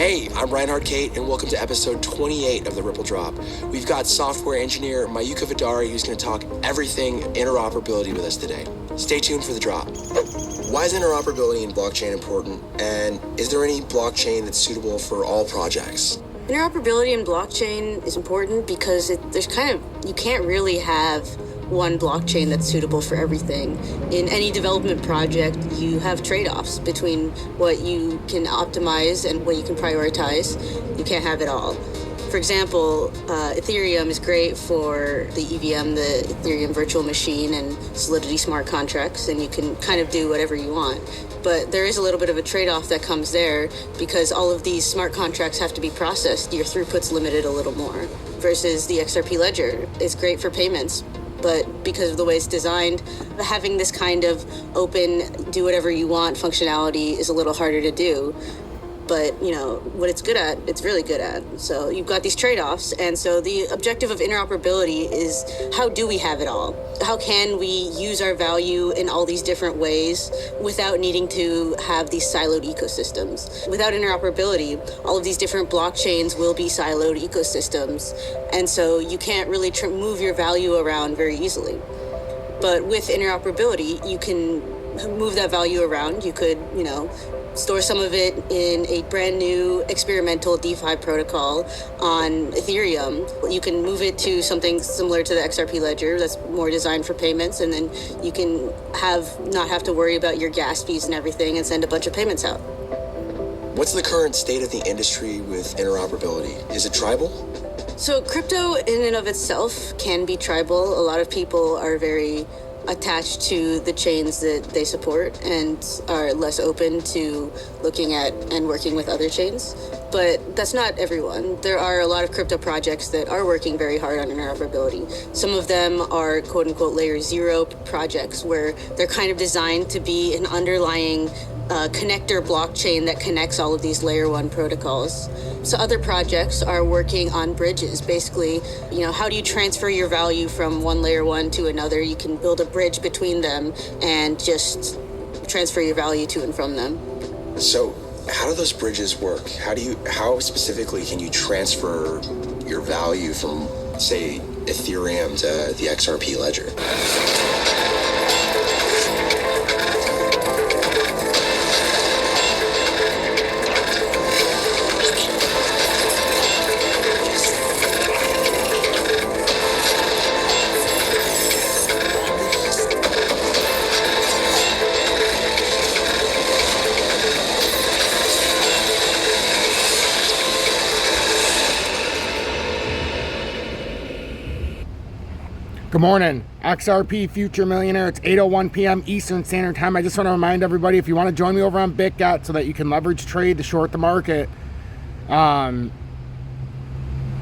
Hey, I'm Reinhard Kate, and welcome to episode 28 of the Ripple Drop. We've got software engineer Mayuka Vidari, who's going to talk everything interoperability with us today. Stay tuned for the drop. Why is interoperability in blockchain important, and is there any blockchain that's suitable for all projects? Interoperability in blockchain is important because you can't really have one blockchain that's suitable for everything. In any development project, you have trade-offs between what you can optimize and what you can prioritize. You can't have it all. For example, Ethereum is great for the EVM, the Ethereum virtual machine, and Solidity smart contracts, and you can kind of do whatever you want. But there is a little bit of a trade-off that comes there because all of these smart contracts have to be processed. Your throughput's limited a little more. Versus the XRP ledger, it's great for payments. But because of the way it's designed, having this kind of open, do whatever you want functionality is a little harder to do. But, you know, what it's good at, it's really good at. So you've got these trade-offs. And so the objective of interoperability is, how do we have it all? How can we use our value in all these different ways without needing to have these siloed ecosystems? Without interoperability, all of these different blockchains will be siloed ecosystems. And so you can't really move your value around very easily. But with interoperability, you can move that value around. You could, store some of it in a brand new experimental DeFi protocol on Ethereum. You can move it to something similar to the XRP ledger that's more designed for payments, and then you can not have to worry about your gas fees and everything and send a bunch of payments out. What's the current state of the industry with interoperability? Is it tribal? So crypto in and of itself can be tribal. A lot of people are very attached to the chains that they support and are less open to looking at and working with other chains. But that's not everyone. There are a lot of crypto projects that are working very hard on interoperability. Some of them are quote unquote layer 0 projects where they're kind of designed to be an underlying connector blockchain that connects all of these layer 1 protocols. So other projects are working on bridges. Basically, how do you transfer your value from one layer 1 to another? You can build a bridge between them and just transfer your value to and from them. So how do those bridges work? How specifically can you transfer your value from, say, Ethereum to the XRP ledger? Good morning, XRP Future Millionaire. It's 8:01 p.m. Eastern Standard Time. I just want to remind everybody, if you want to join me over on Bitget so that you can leverage trade to short the market,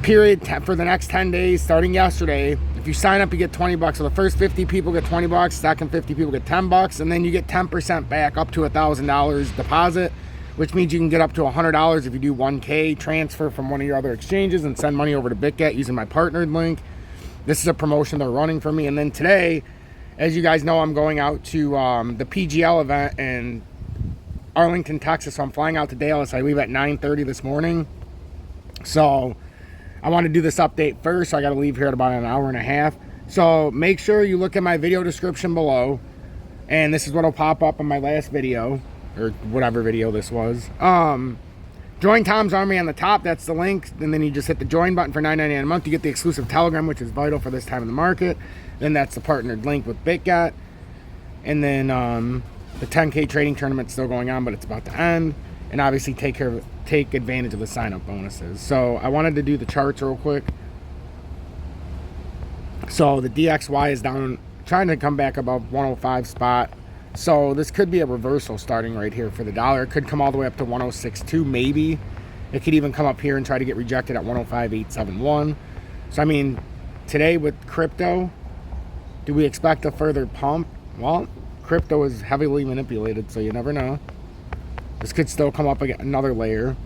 period for the next 10 days, starting yesterday. If you sign up, you get $20. So the first 50 people get $20, second 50 people get $10, and then you get 10% back up to $1,000 deposit, which means you can get up to $100 if you do 1K transfer from one of your other exchanges and send money over to Bitget using my partnered link. This is a promotion they're running for me. And then today, as you guys know, I'm going out to the PGL event in Arlington, Texas. So I'm flying out to Dallas. I leave at 9:30 this morning. So I want to do this update first. So I got to leave here at about an hour and a half. So make sure you look at my video description below. And this is what will pop up on my last video, or whatever video this was. Join Tom's Army on the top, that's the link, and then you just hit the join button for $9.99 a month. You get the exclusive Telegram, which is vital for this time in the market. Then that's the partnered link with Bitget. And then the 10K trading tournament's still going on, but it's about to end. And obviously take advantage of the sign-up bonuses. So I wanted to do the charts real quick. So the DXY is down, trying to come back above 105 spot. So this could be a reversal starting right here for the dollar. It could come all the way up to 106.2 maybe. It could even come up here and try to get rejected at 105.871. So I mean, today with crypto, do we expect a further pump? Well, crypto is heavily manipulated, so you never know. This could still come up again, another layer.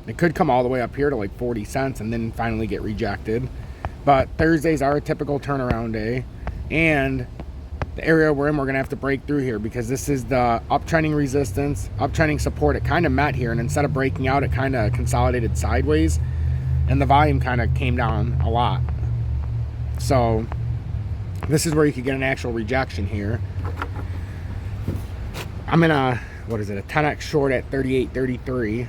It could come all the way up here to like 40 cents and then finally get rejected. But Thursdays are a typical turnaround day. And the area we're in, we're going to have to break through here, because this is the uptrending resistance, uptrending support. It kind of met here, and instead of breaking out, it kind of consolidated sideways, and the volume kind of came down a lot. So this is where you could get an actual rejection here. I'm in a, what is it, a 10x short at 38.33.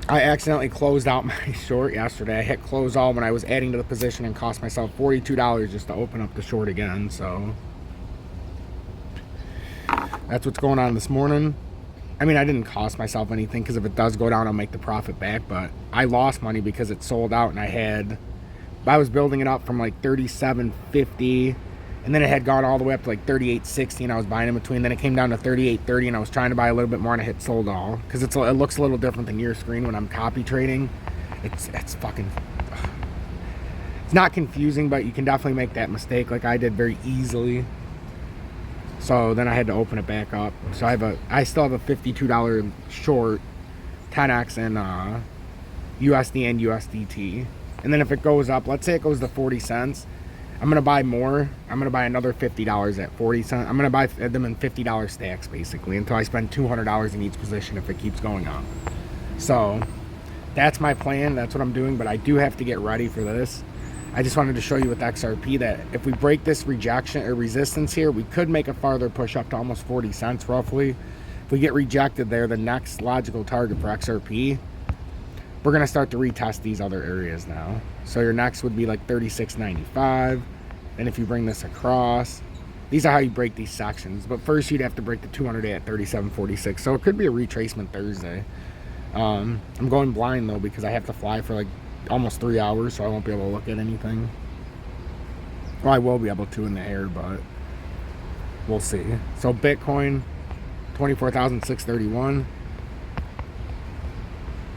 I accidentally closed out my short yesterday. I hit close all when I was adding to the position and cost myself $42 just to open up the short again. So that's what's going on this morning. I mean, I didn't cost myself anything, because if it does go down, I'll make the profit back. But I lost money because it sold out, and I was building it up from like 37.50, and then it had gone all the way up to like 38.60, and I was buying in between. Then it came down to 38.30, and I was trying to buy a little bit more, and I hit sold all, because it looks a little different than your screen when I'm copy trading. It's fucking, it's not confusing, but you can definitely make that mistake like I did very easily. So then I had to open it back up. So I still have a $52 short 10x in USD and USDT. And then if it goes up, let's say it goes to 40 cents, I'm going to buy more. I'm going to buy another $50 at 40 cents. I'm going to buy them in $50 stacks, basically, until I spend $200 in each position if it keeps going up. So that's my plan. That's what I'm doing. But I do have to get ready for this. I just wanted to show you with XRP that if we break this rejection or resistance here, we could make a farther push up to almost 40 cents roughly. If we get rejected there, the next logical target for XRP, we're going to start to retest these other areas now. So your next would be like 36.95. And if you bring this across, these are how you break these sections. But first you'd have to break the 200-day at 37.46. So it could be a retracement Thursday. I'm going blind though, because I have to fly for like almost 3 hours, so I won't be able to look at anything. Well, I will be able to in the air, but we'll see. So Bitcoin, 24,631.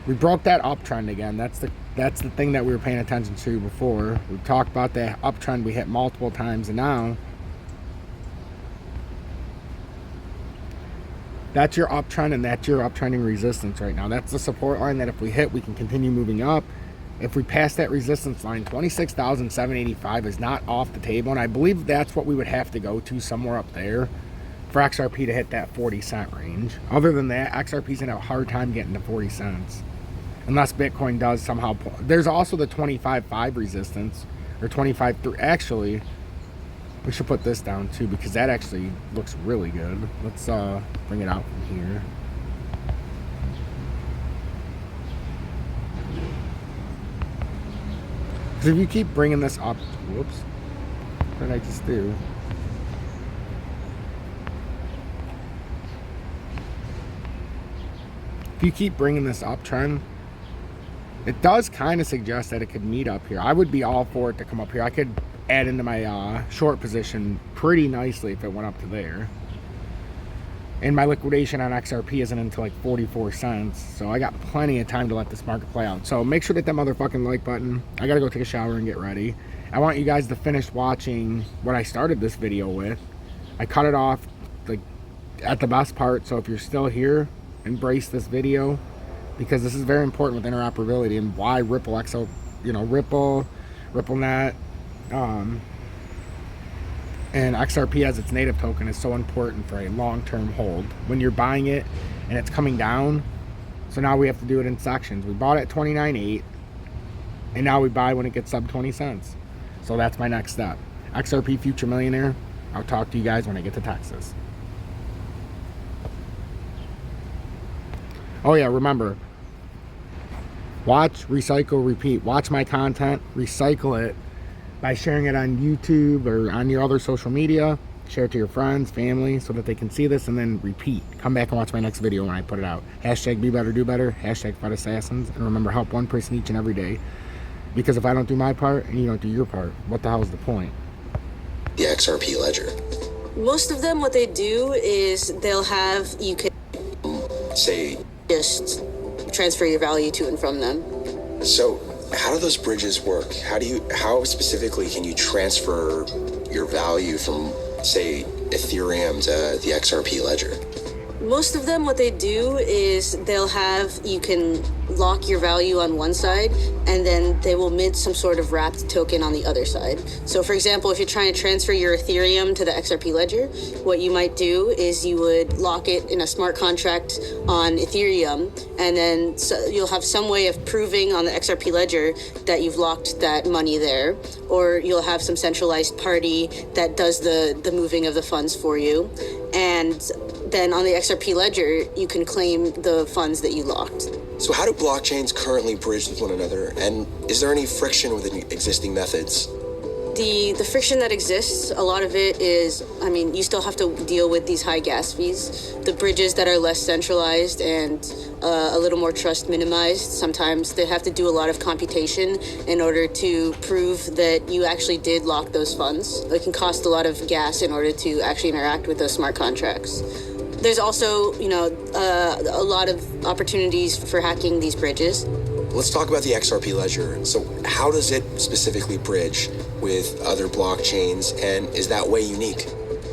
We broke that uptrend again. That's the thing that we were paying attention to before. We talked about that uptrend we hit multiple times, and now that's your uptrend, and that's your uptrending resistance right now. That's the support line that if we hit, we can continue moving up. If we pass that resistance line, 26,785 is not off the table, and I believe that's what we would have to go to, somewhere up there, for XRP to hit that 40 cent range. Other than that, XRP's gonna have a hard time getting to 40 cents. Unless Bitcoin does somehow pull. There's also the 25.5 resistance, or 25.3. Actually, we should put this down too, because that actually looks really good. Let's bring it out from here. Because if you keep bringing this up, whoops, what did I just do? If you keep bringing this uptrend, it does kind of suggest that it could meet up here. I would be all for it to come up here. I could add into my short position pretty nicely if it went up to there. And my liquidation on XRP isn't until like 44 cents. So I got plenty of time to let this market play out. So make sure to hit that motherfucking like button. I gotta go take a shower and get ready. I want you guys to finish watching what I started this video with. I cut it off like at the best part. So if you're still here, embrace this video, because this is very important with interoperability and why Ripple XO, Ripple, RippleNet, and XRP as its native token is so important for a long-term hold. When you're buying it and it's coming down, so now we have to do it in sections. We bought it at 29.8, and now we buy when it gets sub 20 cents. So that's my next step. XRP Future Millionaire. I'll talk to you guys when I get to Texas. Oh yeah, remember, watch, recycle, repeat. Watch my content, recycle it by sharing it on YouTube or on your other social media. Share it to your friends, family, so that they can see this, and then repeat. Come back and watch my next video when I put it out. Hashtag be better, do better. Hashtag fight assassins. And remember, help one person each and every day. Because if I don't do my part and you don't do your part, what the hell is the point? The XRP ledger. Most of them, what they do is they'll have, you can Say, just transfer your value to and from them. so how do those bridges work? How specifically can you transfer your value from, say, Ethereum to the XRP ledger? Most of them, what they do is they'll have, you can lock your value on one side, and then they will mint some sort of wrapped token on the other side. So for example, if you're trying to transfer your Ethereum to the XRP ledger, what you might do is you would lock it in a smart contract on Ethereum, and then you'll have some way of proving on the XRP ledger that you've locked that money there, or you'll have some centralized party that does the moving of the funds for you. And then on the XRP ledger, you can claim the funds that you locked. So how do blockchains currently bridge with one another? And is there any friction with existing methods? The friction that exists, a lot of it is, you still have to deal with these high gas fees. The bridges that are less centralized and a little more trust minimized, sometimes they have to do a lot of computation in order to prove that you actually did lock those funds. It can cost a lot of gas in order to actually interact with those smart contracts. There's also, a lot of opportunities for hacking these bridges. Let's talk about the XRP ledger. So how does it specifically bridge with other blockchains, and is that way unique?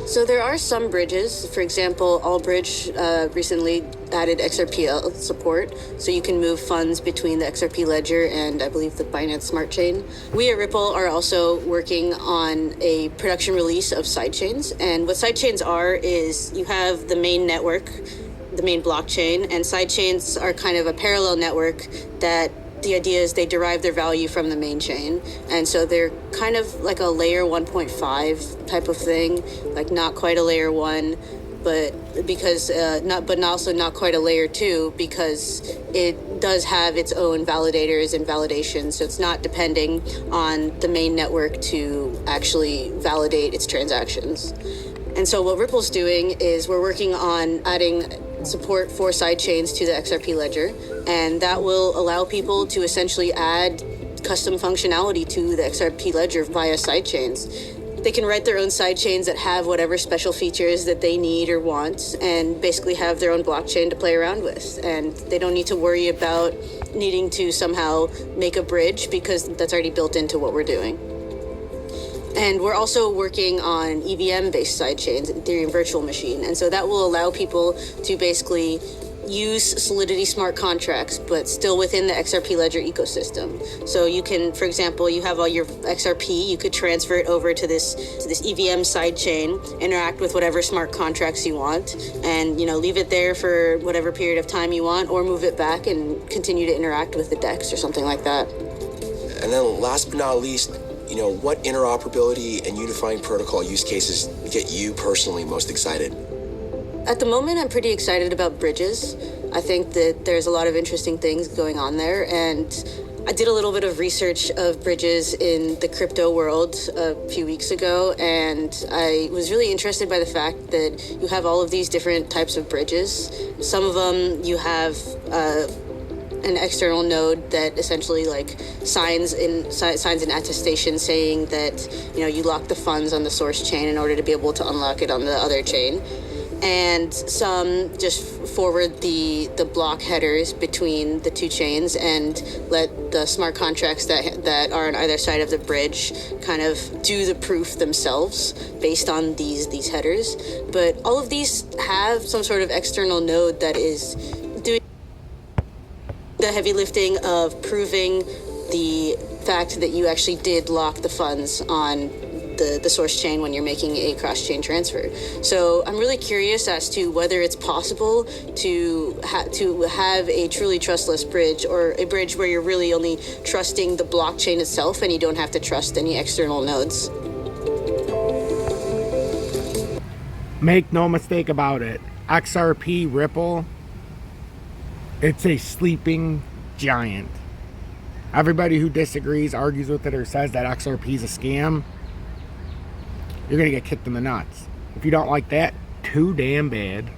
So there are some bridges. For example, Allbridge recently added XRPL support, so you can move funds between the XRP ledger and I believe the Binance Smart Chain. We at Ripple are also working on a production release of sidechains, and what sidechains are is you have the main network, the main blockchain, and sidechains are kind of a parallel network that the idea is they derive their value from the main chain. And so they're kind of like a layer 1.5 type of thing, like not quite a layer 1, but also not quite a layer 2, because it does have its own validators and validation. So it's not depending on the main network to actually validate its transactions. And so what Ripple's doing is we're working on adding support for sidechains to the XRP ledger, and that will allow people to essentially add custom functionality to the XRP ledger via sidechains. They can write their own sidechains that have whatever special features that they need or want, and basically have their own blockchain to play around with. And they don't need to worry about needing to somehow make a bridge, because that's already built into what we're doing. And we're also working on EVM-based sidechains, Ethereum Virtual Machine. And so that will allow people to basically use Solidity smart contracts, but still within the XRP ledger ecosystem. So you can, for example, you have all your XRP, you could transfer it over to this EVM sidechain, interact with whatever smart contracts you want, and leave it there for whatever period of time you want, or move it back and continue to interact with the DEX or something like that. And then last but not least, what interoperability and unifying protocol use cases get you personally most excited? At the moment, I'm pretty excited about bridges. I think that there's a lot of interesting things going on there, and I did a little bit of research of bridges in the crypto world a few weeks ago, and I was really interested by the fact that you have all of these different types of bridges. Some of them you have an external node that essentially signs an attestation saying that you lock the funds on the source chain in order to be able to unlock it on the other chain. And some just forward the block headers between the two chains and let the smart contracts that are on either side of the bridge kind of do the proof themselves based on these headers. But all of these have some sort of external node that is doing the heavy lifting of proving the fact that you actually did lock the funds on the source chain when you're making a cross-chain transfer. So I'm really curious as to whether it's possible to have a truly trustless bridge, or a bridge where you're really only trusting the blockchain itself and you don't have to trust any external nodes. Make no mistake about it, XRP Ripple, it's a sleeping giant. Everybody who disagrees, argues with it, or says that XRP is a scam, you're going to get kicked in the nuts. If you don't like that, too damn bad.